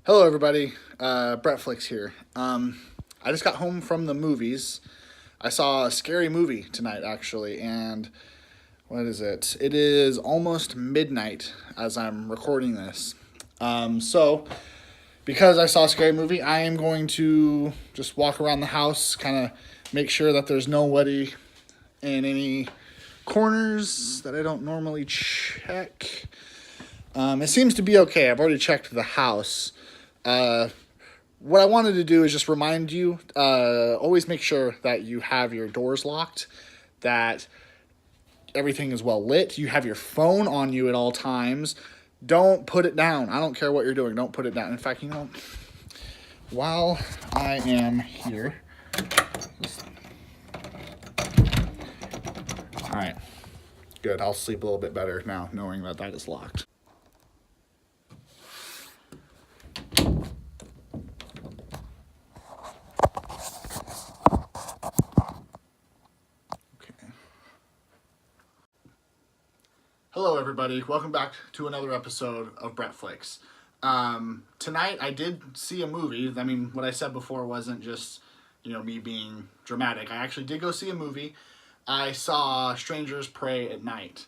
Hello, everybody. Bretflix here. I just got home from the movies. I saw a scary movie tonight, actually, and what is it? It is almost midnight as I'm recording this. So, because I saw a scary movie, I am going to just walk around the house, kind of make sure that there's nobody in any corners that I don't normally check. It seems to be okay. I've already checked the house. What I wanted to do is just remind you, always make sure that you have your doors locked, that everything is well lit, you have your phone on you at all times. Don't put it down. I don't care what you're doing. Don't put it down. In fact, while I am here, all right, good. I'll sleep a little bit better now knowing that that is locked. Hello, everybody. Welcome back to another episode of Bretflix. Tonight, I did see a movie. I mean, what I said before wasn't just, me being dramatic. I actually did go see a movie. I saw Strangers Pray at Night.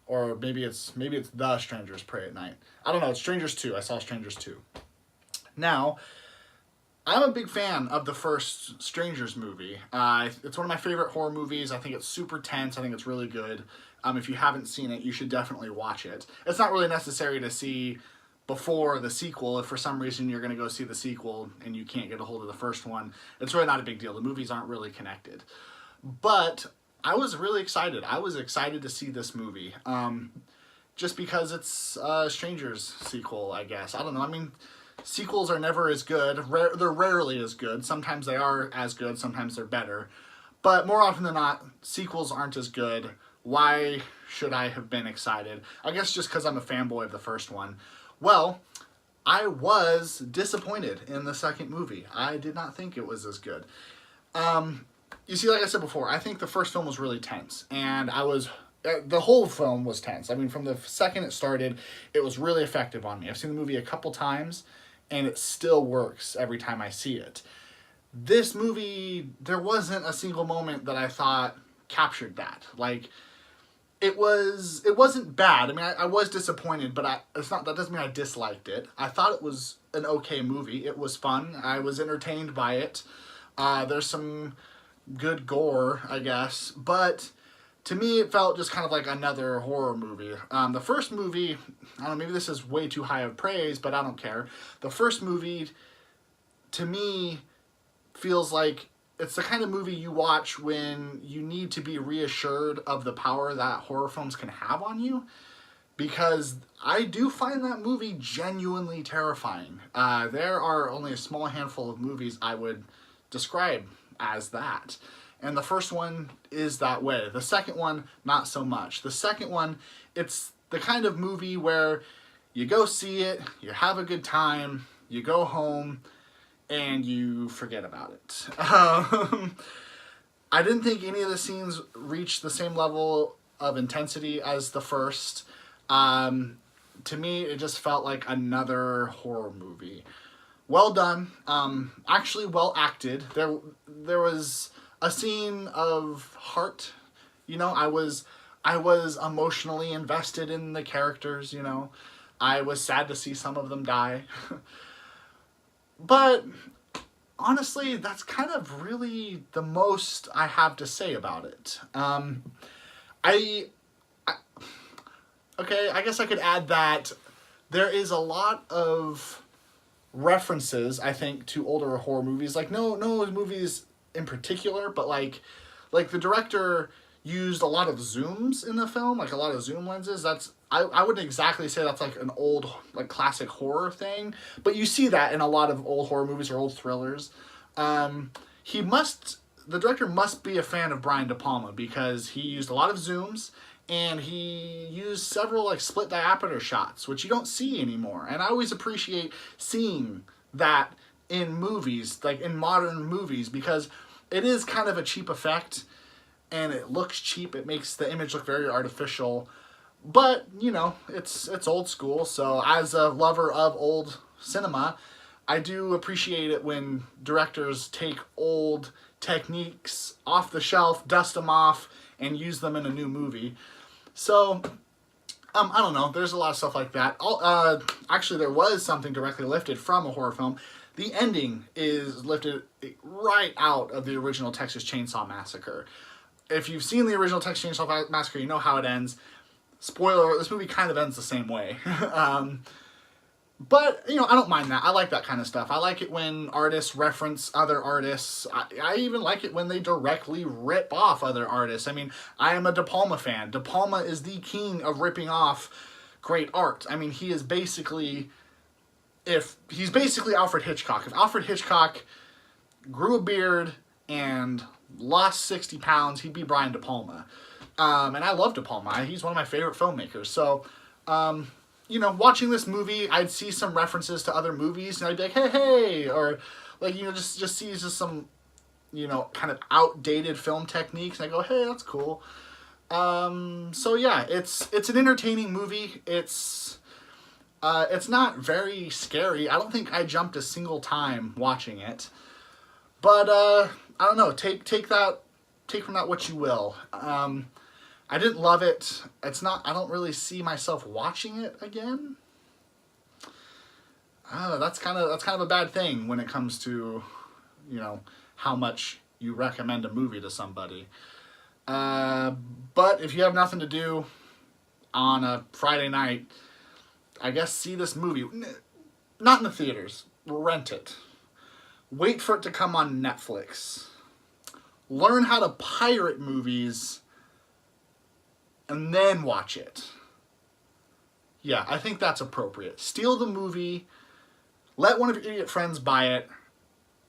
Or maybe it's The Strangers Pray at Night. I don't know. It's Strangers 2. I saw Strangers 2. Now, I'm a big fan of the first Strangers movie. It's one of my favorite horror movies. I think it's super tense. I think it's really good. If you haven't seen it, you should definitely watch it. It's not really necessary to see before the sequel. If for some reason you're going to go see the sequel and you can't get a hold of the first one, it's really not a big deal. The movies aren't really connected. But I was really excited. I was excited to see this movie. Just because it's a Strangers sequel, I guess. I don't know. I mean, sequels are never as good. They're rarely as good. Sometimes they are as good. Sometimes they're better. But more often than not, sequels aren't as good. Why should I have been excited? I guess just because I'm a fanboy of the first one. Well, I was disappointed in the second movie. I did not think it was as good. You see, like I said before, I think the first film was really tense. And the whole film was tense. I mean, from the second it started, it was really effective on me. I've seen the movie a couple times, and it still works every time I see it. This movie, there wasn't a single moment that I thought captured that. Like, it wasn't bad. I mean, I was disappointed, but that doesn't mean I disliked it. I thought it was an okay movie. It was fun. I was entertained by it. There's some good gore, I guess, but to me, it felt just kind of like another horror movie. The first movie, I don't know, maybe this is way too high of praise, but I don't care. The first movie, to me, feels like it's the kind of movie you watch when you need to be reassured of the power that horror films can have on you. Because I do find that movie genuinely terrifying. There are only a small handful of movies I would describe as that. And the first one is that way. The second one, not so much. The second one, it's the kind of movie where you go see it, you have a good time, you go home, and you forget about it. I didn't think any of the scenes reached the same level of intensity as the first. To me, it just felt like another horror movie. Well done. Actually well acted. There was a scene of heart. I was emotionally invested in the characters, I was sad to see some of them die. But honestly, that's kind of really the most I have to say about it. I guess I could add that there is a lot of references, I think, to older horror movies. Like, no movies in particular, but like the director used a lot of zooms in the film, like a lot of zoom lenses. I wouldn't exactly say that's like an old, like, classic horror thing, but you see that in a lot of old horror movies or old thrillers. The director must be a fan of Brian De Palma, because he used a lot of zooms, and he used several, like, split diopter shots, which you don't see anymore. And I always appreciate seeing that in movies, like in modern movies, because it is kind of a cheap effect, and it looks cheap. It makes the image look very artificial. But, it's old school, so as a lover of old cinema, I do appreciate it when directors take old techniques off the shelf, dust them off, and use them in a new movie. So, I don't know. There's a lot of stuff like that. Actually, there was something directly lifted from a horror film. The ending is lifted right out of the original Texas Chainsaw Massacre. If you've seen the original Texas Chainsaw Massacre, you know how it ends. Spoiler, this movie kind of ends the same way. But, you know, I don't mind that. I like that kind of stuff. I like it when artists reference other artists. I even like it when they directly rip off other artists. I mean, I am a De Palma fan. De Palma is the king of ripping off great art. I mean, he's basically Alfred Hitchcock. If Alfred Hitchcock grew a beard and lost 60 pounds, he'd be Brian De Palma. And I love De Palma. He's one of my favorite filmmakers. So, you know, watching this movie, I'd see some references to other movies, and I'd be like, hey, or, like, you know, just see just some, you know, kind of outdated film techniques, and I go, hey, that's cool. So yeah, it's an entertaining movie. It's not very scary. I don't think I jumped a single time watching it, but, I don't know, take from that what you will. I didn't love it. I don't really see myself watching it again. That's kind of a bad thing when it comes to, you know, how much you recommend a movie to somebody. But if you have nothing to do on a Friday night, I guess see this movie. Not in the theaters. Rent it. Wait for it to come on Netflix. Learn how to pirate movies and then watch it. Yeah, I think that's appropriate. Steal the movie, let one of your idiot friends buy it,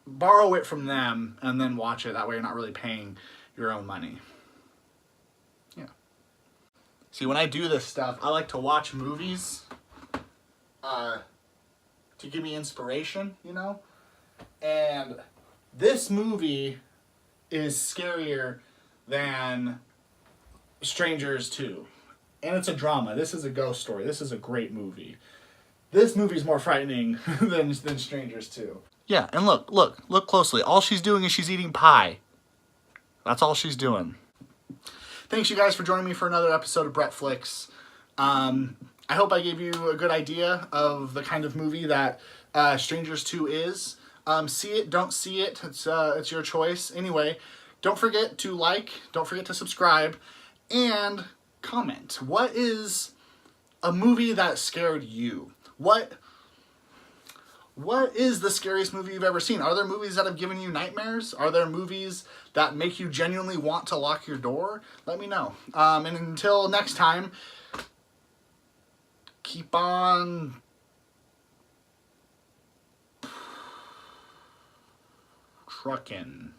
borrow it from them, and then watch it. That way you're not really paying your own money. Yeah. See, when I do this stuff, I like to watch movies to give me inspiration, you know? And this movie is scarier than Stranggers 2. And it's a drama. This is a ghost story. This is a great movie. This movie's more frightening than Stranggers 2. Yeah, and look closely. All she's doing is she's eating pie. That's all she's doing. Thanks you guys for joining me for another episode of Bretflix. I hope I gave you a good idea of the kind of movie that Stranggers 2 is. See it, don't see it. It's your choice. Anyway, don't forget to like, don't forget to subscribe, and comment. What is a movie that scared you? What is the scariest movie you've ever seen? Are there movies that have given you nightmares? Are there movies that make you genuinely want to lock your door? Let me know. And until next time, keep on trucking.